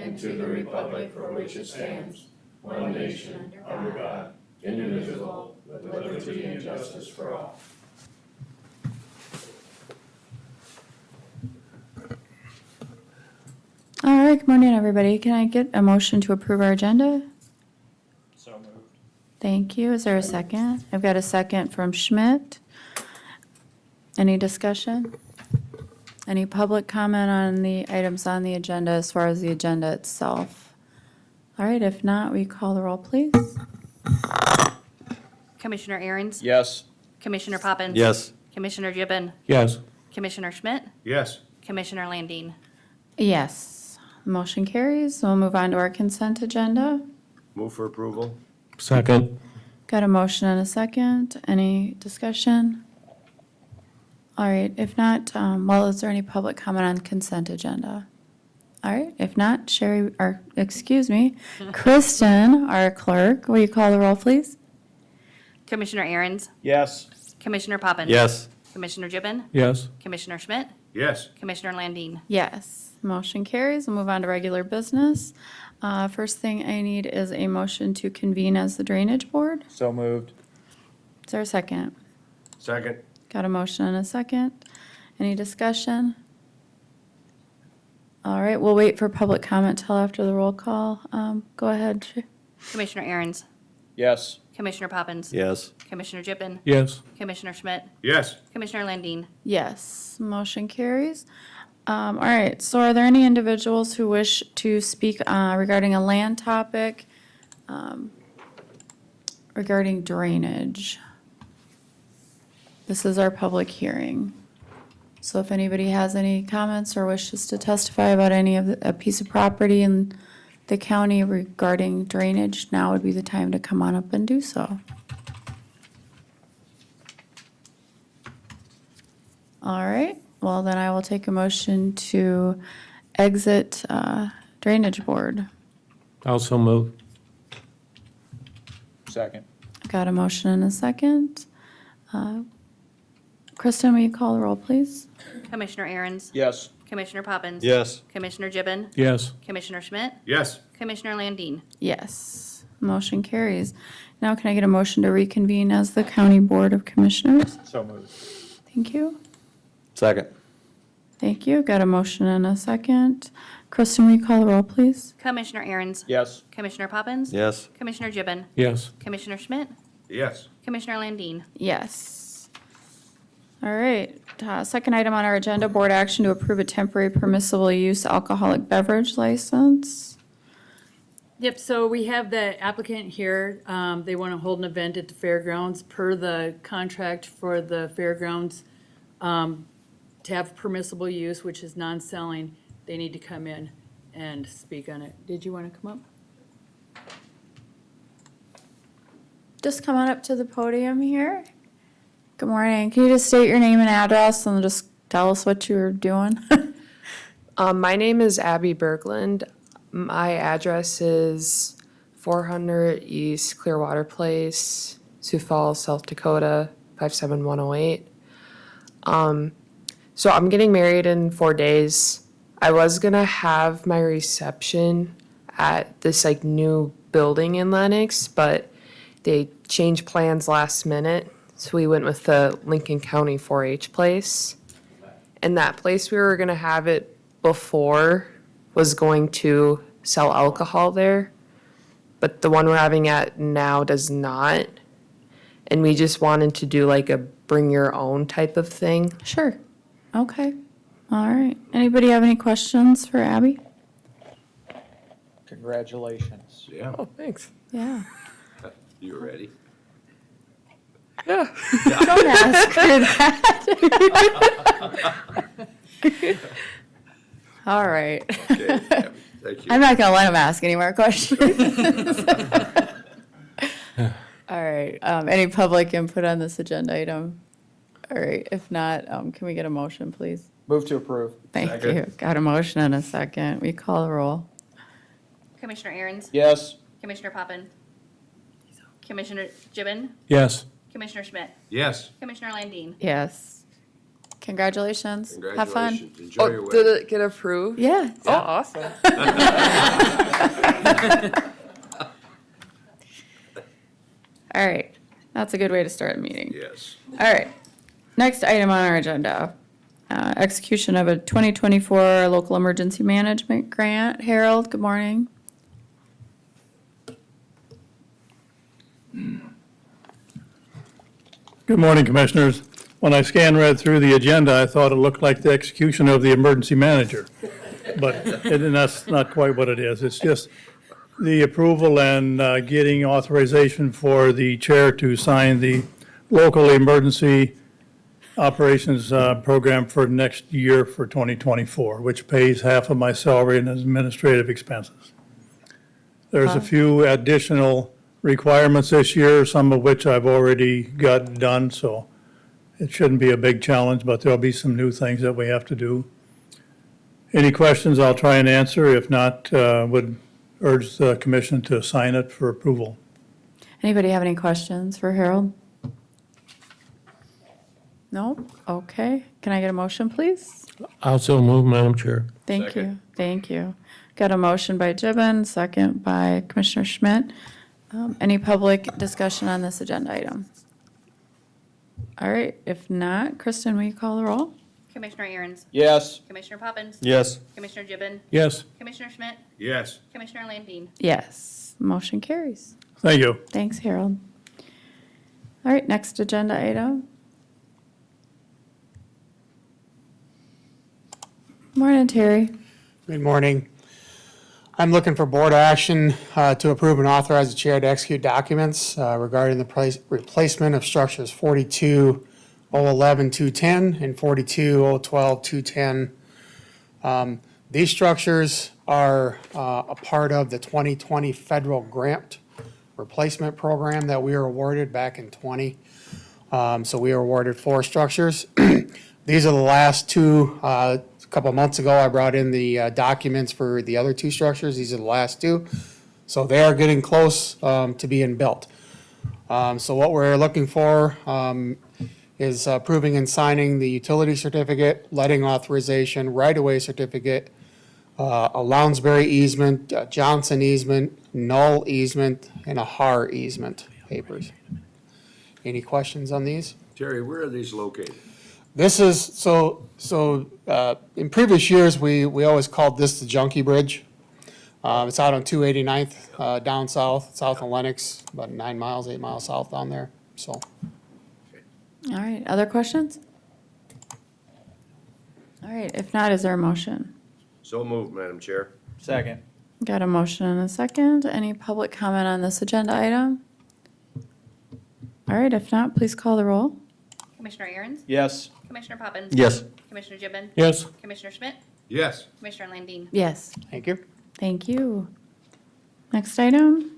and to the republic for which it stands, one nation, under God, indivisible, with liberty and justice for all. All right, good morning, everybody. Can I get a motion to approve our agenda? So moved. Thank you. Is there a second? I've got a second from Schmidt. Any discussion? Any public comment on the items on the agenda as far as the agenda itself? All right, if not, we call the roll, please. Commissioner Aaron's? Yes. Commissioner Poppins? Yes. Commissioner Gibbon? Yes. Commissioner Schmidt? Yes. Commissioner Landine? Yes. Motion carries. We'll move on to our consent agenda. Move for approval. Second. Got a motion and a second. Any discussion? All right, if not, well, is there any public comment on consent agenda? All right, if not, Kristen, our clerk, will you call the roll, please? Commissioner Aaron's? Yes. Commissioner Poppins? Yes. Commissioner Gibbon? Yes. Commissioner Schmidt? Yes. Commissioner Landine? Yes, motion carries. We'll move on to regular business. First thing I need is a motion to convene as the Drainage Board. So moved. Is there a second? Second. Got a motion and a second. Any discussion? All right, we'll wait for public comment till after the roll call. Go ahead. Commissioner Aaron's? Yes. Commissioner Poppins? Yes. Commissioner Gibbon? Yes. Commissioner Schmidt? Yes. Commissioner Landine? Yes, motion carries. All right, so are there any individuals who wish to speak regarding a land topic regarding drainage? This is our public hearing. So if anybody has any comments or wishes to testify about a piece of property in the county regarding drainage, now would be the time to come on up and do so. All right, well then I will take a motion to exit Drainage Board. Also move. Second. Got a motion and a second. Kristen, will you call the roll, please? Commissioner Aaron's? Yes. Commissioner Poppins? Yes. Commissioner Gibbon? Yes. Commissioner Schmidt? Yes. Commissioner Landine? Yes, motion carries. Now can I get a motion to reconvene as the County Board of Commissioners? So moved. Thank you. Second. Thank you. Got a motion and a second. Kristen, will you call the roll, please? Commissioner Aaron's? Yes. Commissioner Poppins? Yes. Commissioner Gibbon? Yes. Commissioner Schmidt? Yes. Commissioner Landine? Yes. All right, second item on our agenda, board action to approve a temporary permissible use alcoholic beverage license. Yep, so we have the applicant here. They want to hold an event at the fairgrounds per the contract for the fairgrounds. To have permissible use, which is non-selling, they need to come in and speak on it. Did you want to come up? Just come on up to the podium here. Good morning. Can you just state your name and address and just tell us what you're doing? My name is Abby Bergland. My address is 400 East Clearwater Place, Sioux Falls, South Dakota, 57108. So I'm getting married in 4 days. I was gonna have my reception at this new building in Lenox, but they changed plans last minute. So we went with the Lincoln County 4-H place. And that place we were gonna have it before was going to sell alcohol there. But the one we're having at now does not. And we just wanted to do a bring your own type of thing. Sure. Okay. All right. Anybody have any questions for Abby? Congratulations. Yeah. Oh, thanks. Yeah. You ready? Yeah. Don't ask her that. All right. Okay. Thank you. I'm not gonna let him ask any more questions. All right, any public input on this agenda item? All right, if not, can we get a motion, please? Move to approve. Thank Second. you. Got a motion and a second. We call the roll. Commissioner Aaron's? Yes. Commissioner Poppins? Commissioner Gibbon? Yes. Commissioner Schmidt? Yes. Commissioner Landine? Yes. Congratulations. Have fun. Congratulations. Enjoy your Oh, wedding. did it get approved? Yeah. Oh, awesome. All right. That's a good way to start a meeting. Yes. All right. Next item on our agenda, execution of a 2024 local emergency management grant. Harold, good morning. Good morning, Commissioners. When I read through the agenda, I thought it looked like the execution of the emergency manager. And that's not quite what it is. It's just the approval and getting authorization for the chair to sign the local emergency operations program for next year for 2024, which pays half of my salary and administrative expenses. There's a few additional requirements this year, some of which I've already got done, so it shouldn't be a big challenge, but there'll be some new things that we have to do. Any questions, I'll try and answer. If not, would urge the commission to sign it for approval. Anybody have any questions for Harold? No? Okay. Can I get a motion, please? Also move, Madam Chair. Thank you. Thank you. Got a motion by Gibbon, second by Commissioner Schmidt. Any public discussion on this agenda item? All right. If not, Kristen, will you call the roll? Commissioner Aaron's, Yes. Commissioner Poppins, Yes. Commissioner Gibbon, Yes. Commissioner Schmidt, Yes. Commissioner Landine. Yes. Motion carries. Thank you. Thanks, Harold. All right, next agenda item. Morning, Terry. Good morning. I'm looking for board action to approve and authorize the chair to execute documents regarding the replacement of structures 42-011-210 and 42-012-210. These structures are a part of the 2020 federal grant replacement program that we were awarded back in '20. So we were awarded 4 structures. These are the last 2. A couple of months ago, I brought in the documents for the other 2 structures. These are the last 2. So they are getting close to being built. So what we're looking for is approving and signing the utility certificate, letting authorization, right-of-way certificate, a Lounsbury easement, a Johnson easement, Null easement, and a Har easement papers. Any questions on these? Terry, where are these located? This is, in previous years, we always called this the Junkie Bridge. It's out on 289th, down south of Lenox, about 9 miles, 8 miles south down there, so. All right, other questions? All right, if not, is there a motion? So moved, Madam Chair. Second. Got a motion and a second. Any public comment on this agenda item? All right, if not, please call the roll. Commissioner Aaron's, Yes. Commissioner Poppins. Yes. Commissioner Gibbon, Yes. Commissioner Schmidt, Yes. Commissioner Landine. Yes. Thank you. Thank you. Next item.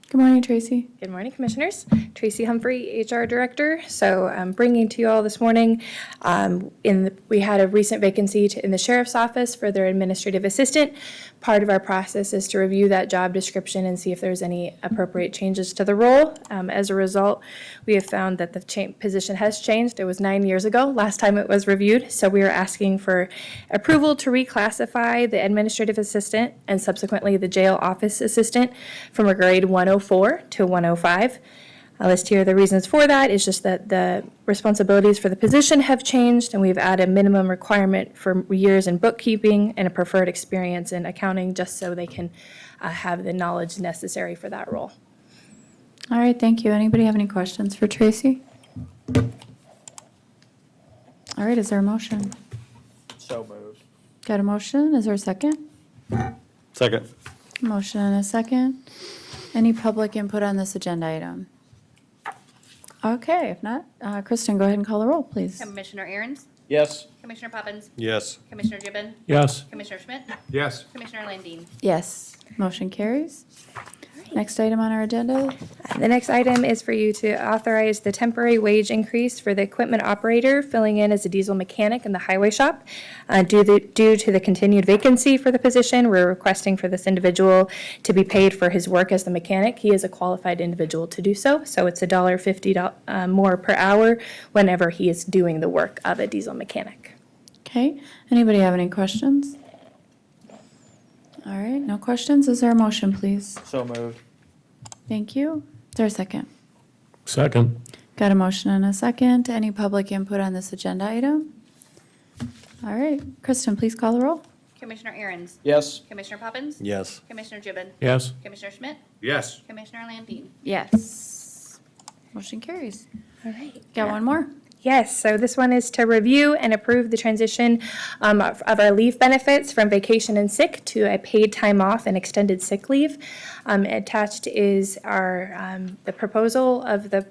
Good morning, Tracy. Good morning, Commissioners. Tracy Humphrey, HR Director. So I'm bringing to you all this morning, we had a recent vacancy in the Sheriff's Office for their administrative assistant. Part of our process is to review that job description and see if there's any appropriate changes to the role. As a result, we have found that the position has changed. It was 9 years ago, last time it was reviewed. So we are asking for approval to reclassify the administrative assistant and subsequently the jail office assistant from a grade 104 to 105. I'll list here the reasons for that. It's just that the responsibilities for the position have changed, and we've added a minimum requirement for years in bookkeeping and a preferred experience in accounting, just so they can have the knowledge necessary for that role. All right, thank you. Anybody have any questions for Tracy? All right, is there a motion? So moved. Got a motion? Is there a second? Second. Motion and a second. Any public input on this agenda item? Okay, if not, Kristen, go ahead and call the roll, please. Commissioner Aaron's, Yes. Commissioner Poppins, Yes. Commissioner Gibbon, Yes. Commissioner Schmidt, Yes. Commissioner Landine. Yes, motion carries. Next item on our agenda? The next item is for you to authorize the temporary wage increase for the equipment operator filling in as a diesel mechanic in the highway shop. Due to the continued vacancy for the position, we're requesting for this individual to be paid for his work as the mechanic. He is a qualified individual to do so, so it's $1.50 more per hour whenever he is doing the work of a diesel mechanic. Okay, anybody have any questions? All right, no questions. Is there a motion, please? So moved. Thank you. Is there a second? Second. Got a motion and a second. Any public input on this agenda item? All right, Kristen, please call the roll. Commissioner Aaron's, Yes. Commissioner Poppins, Yes. Commissioner Gibbon, Yes. Commissioner Schmidt, Yes. Commissioner Landine. Yes. Motion carries. All right. Got one more? Yes, so this one is to review and approve the transition of our leave benefits from vacation and sick to a paid time off and extended sick leave. Attached is the proposal of the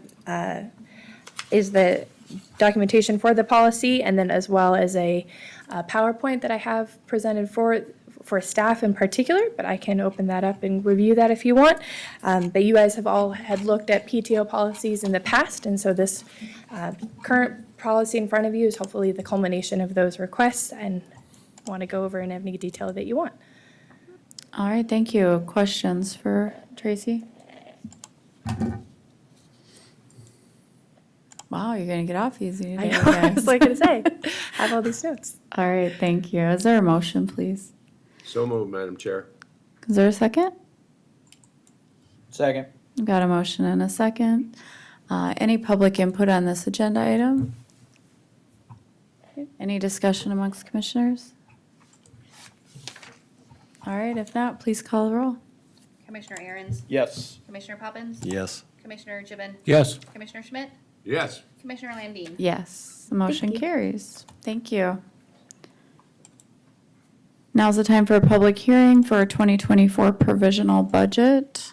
documentation for the policy, and then as well as a PowerPoint that I have presented for staff in particular, but I can open that up and review that if you want. But you guys have all had looked at PTO policies in the past, and so this current policy in front of you is hopefully the culmination of those requests, and want to go over in any detail that you want. All right, thank you. Questions for Tracy? Wow, you're gonna get off easy I today, know, I was guys. like going to say, I have all these notes. All right, thank you. Is there a motion, please? So moved, Madam Chair. Is there a second? Second. Got a motion and a second. Any public input on this agenda item? Any discussion amongst commissioners? All right, if not, please call the roll. Commissioner Aaron's, Yes. Commissioner Poppins, Yes. Commissioner Gibbon, Yes. Commissioner Schmidt, Yes. Commissioner Landine. Yes, the motion you. carries. Thank you. Now's the time for a public hearing for a 2024 provisional budget.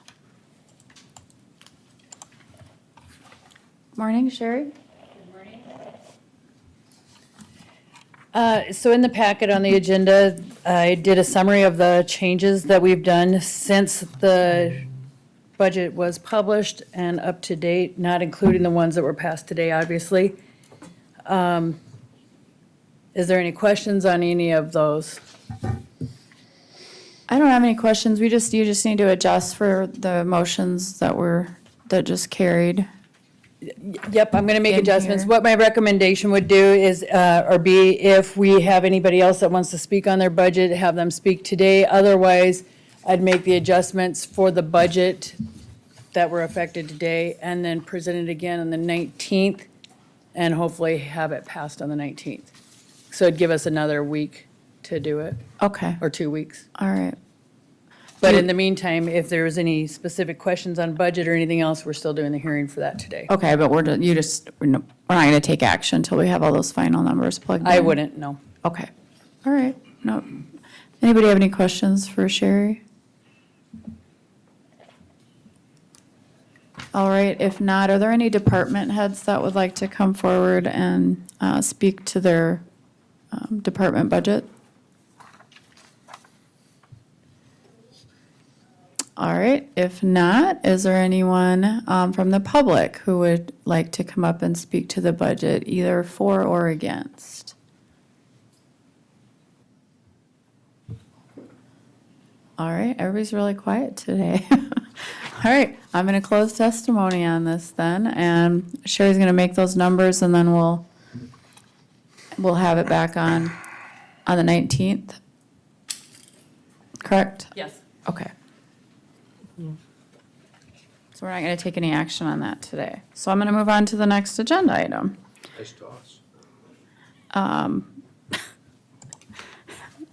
Morning, Sherry. So in the packet on the agenda, I did a summary of the changes that we've done since the budget was published and up to date, not including the ones that were passed today, obviously. Is there any questions on any of those? I don't have any questions. You just need to adjust for the motions that just carried. Yep, I'm going to make In adjustments. here. What my recommendation would do is, or be, if we have anybody else that wants to speak on their budget, have them speak today. Otherwise, I'd make the adjustments for the budget that were affected today and then present it again on the 19th and hopefully have it passed on the 19th. So it'd give us another week to do it, Okay, or 2 weeks. all right. But in the meantime, if there was any specific questions on budget or anything else, we're still doing the hearing for that today. Okay, but we're not going to take action until we have all those final numbers plugged in. I wouldn't, no. Okay, all right, no. Anybody have any questions for Sherry? All right, if not, are there any department heads that would like to come forward and speak to their department budget? All right, if not, is there anyone from the public who would like to come up and speak to the budget, either for or against? All right, everybody's really quiet today. All right, I'm going to close testimony on this then, and Sherry's going to make those numbers, and then we'll have it back on the 19th. Correct? Yes. Okay. So we're not going to take any action on that today. So I'm going to move on to the next agenda item. Nice toss.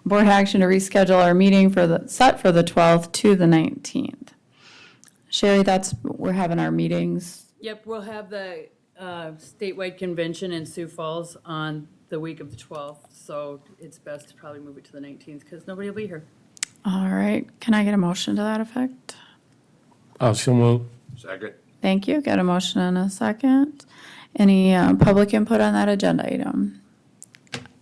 Board action to reschedule our meeting set for the 12th to the 19th. Sherry, we're having our meetings. Yep, we'll have the statewide convention in Sioux Falls on the week of the 12th, so it's best to probably move it to the 19th because nobody will be here. All right, can I get a motion to that effect? So moved. Second. Thank you. Got a motion and a second. Any public input on that agenda item?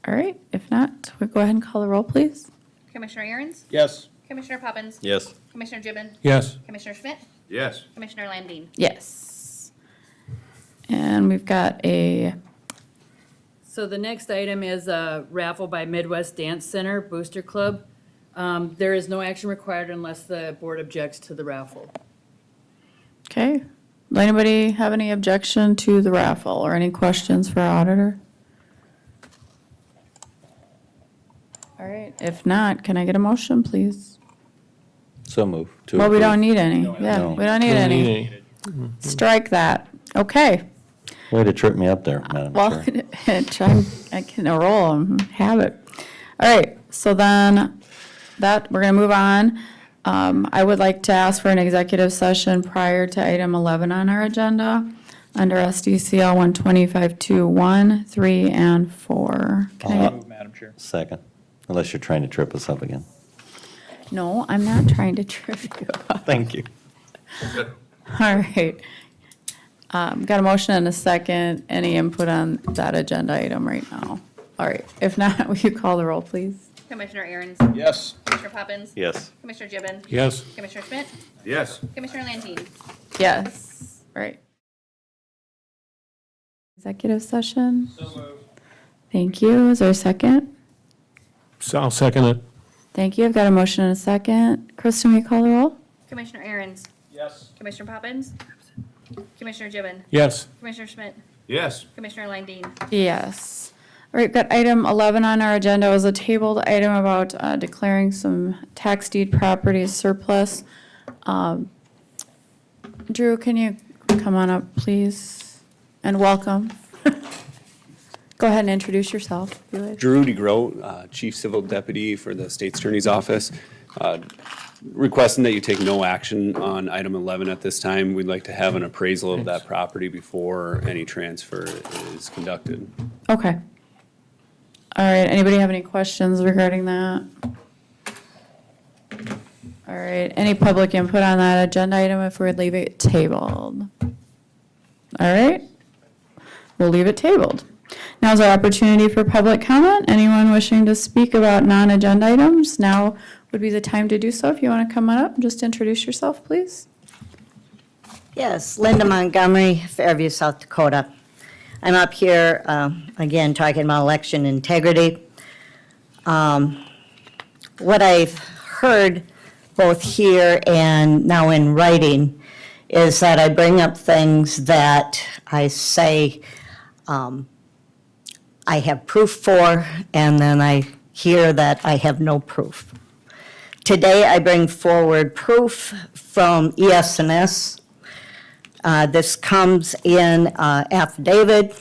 All right, if not, we'll go ahead and call the roll, please. Commissioner Aaron's, Yes. Commissioner Poppins, Yes. Commissioner Gibbon, Yes. Commissioner Schmidt, Yes. Commissioner Landine. Yes. And we've got a, So the next item is a raffle by Midwest Dance Center Booster Club. There is no action required unless the board objects to the raffle. okay. Does anybody have any objection to the raffle or any questions for our auditor? All right, if not, can I get a motion, please? So move. to Well, we approve. don't need any. Yeah, No. we don't need any. Strike that. Okay. Way to trip me up there, Madam Well, Chair. I can roll and have it. All right, so then we're going to move on. I would like to ask for an executive session prior to item 11 on our agenda under SDCL 125-2-1, 3, and 4. Can I get- Move, Madam Chair. Second, unless you're trying to trip us up again. No, I'm not trying to trip you up. Thank you. All right. Got a motion and a second. Any input on that agenda item right now? All right, if not, will you call the roll, please? Commissioner Aaron's, Yes. Commissioner Poppins, Yes. Commissioner Gibbon, Yes. Commissioner Schmidt, Yes. Commissioner Landine. Yes. All right. Executive session? Thank you. Is there a second? So I'll second it. Thank you. I've got a motion and a second. Kristen, will you call the roll? Commissioner Aaron's, Yes. Commissioner Poppins, Commissioner Gibbon, Yes. Commissioner Schmidt, Yes. Commissioner Landine. Yes. All right, got item 11 on our agenda was a tabled item about declaring some tax deed properties surplus. Drew, can you come on up, please? And welcome. Go ahead and introduce yourself, if you would. Drew DeGroat, Chief Civil Deputy for the State's Attorney's Office. Requesting that you take no action on item 11 at this time. We'd like to have an appraisal of that property before any transfer is conducted. Okay. All right, anybody have any questions regarding that? All right, any public input on that agenda item if we'd leave it tabled? All right, we'll leave it tabled. Now's our opportunity for public comment. Anyone wishing to speak about non-agenda items, now would be the time to do so. If you want to come on up and just introduce yourself, please. Yes, Linda Montgomery, Fairview, South Dakota. I'm up here, again, talking about election integrity. What I've heard both here and now in writing is that I bring up things that I say I have proof for, and then I hear that I have no proof. Today, I bring forward proof from ES&S. This comes in affidavit,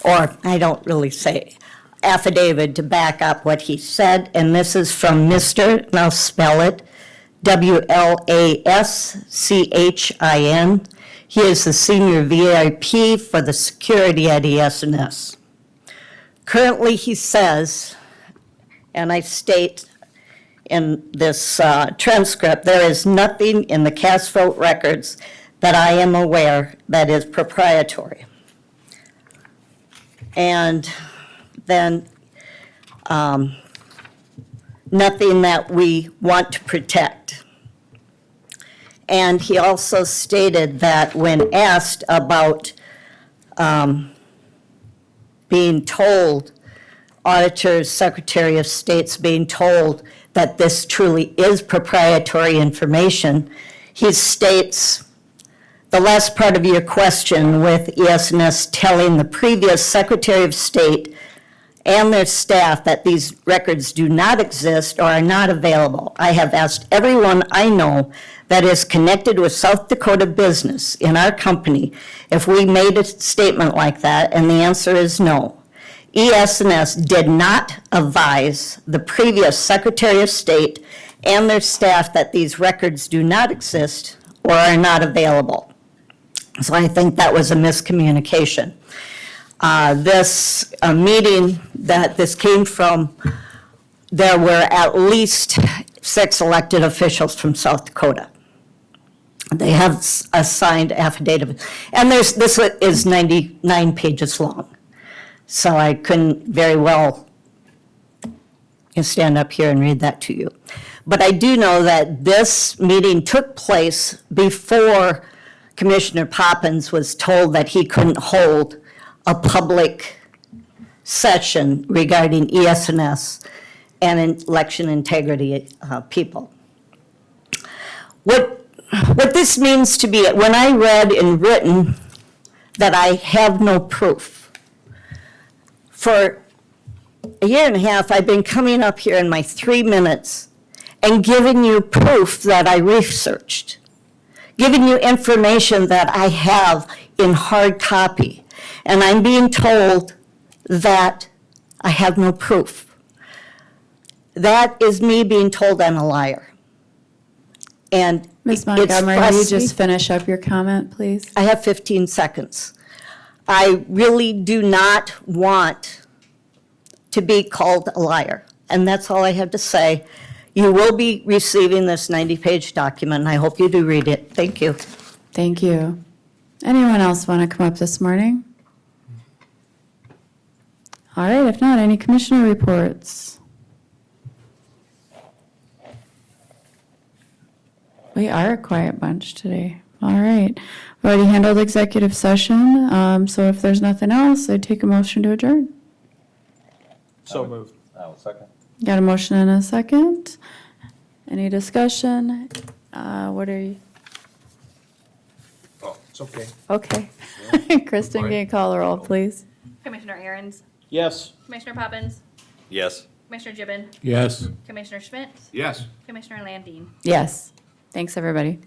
or I don't really say affidavit to back up what he said, and this is from Mr., and I'll spell it, WLASCHIN. He is the senior VIP for the security at ES&S. Currently, he says, and I state in this transcript, there is nothing in the cast vote records that I am aware that is proprietary. And then nothing that we want to protect. And he also stated that when asked about being told, auditors, Secretary of State's being told that this truly is proprietary information, he states, the last part of your question with ES&S telling the previous Secretary of State and their staff that these records do not exist or are not available. I have asked everyone I know that is connected with South Dakota business in our company if we made a statement like that, and the answer is no. ES&S did not advise the previous Secretary of State and their staff that these records do not exist or are not available. So I think that was a miscommunication. This meeting that this came from, there were at least 6 elected officials from South Dakota. They have a signed affidavit, and this is 99 pages long. So I couldn't very well can stand up here and read that to you. But I do know that this meeting took place before Commissioner Poppins was told that he couldn't hold a public session regarding ES&S and election integrity people. What this means to me, when I read in written that I have no proof, for a year and a half, I've been coming up here in my 3 minutes and giving you proof that I researched, giving you information that I have in hard copy, and I'm being told that I have no proof. That is me being told I'm a liar. And Ms. it's Montgomery, will you frustrating. just finish up your comment, please? I have 15 seconds. I really do not want to be called a liar, and that's all I have to say. You will be receiving this 90-page document, and I hope you do read it. Thank you. Thank you. Anyone else want to come up this morning? All right, if not, any commissioner reports? We are a quiet bunch today. All right. We already handled executive session, so if there's nothing else, I'd take a motion to adjourn. So moved. I will second. Got a motion and a second. Any discussion? What are you? Oh, it's okay. Okay. Kristen, can you call the roll, please? Commissioner Aaron's, Yes. Commissioner Poppins, Yes. Commissioner Gibbon, Yes. Commissioner Schmidt, Yes. Commissioner Landine. Yes. Thanks, everybody.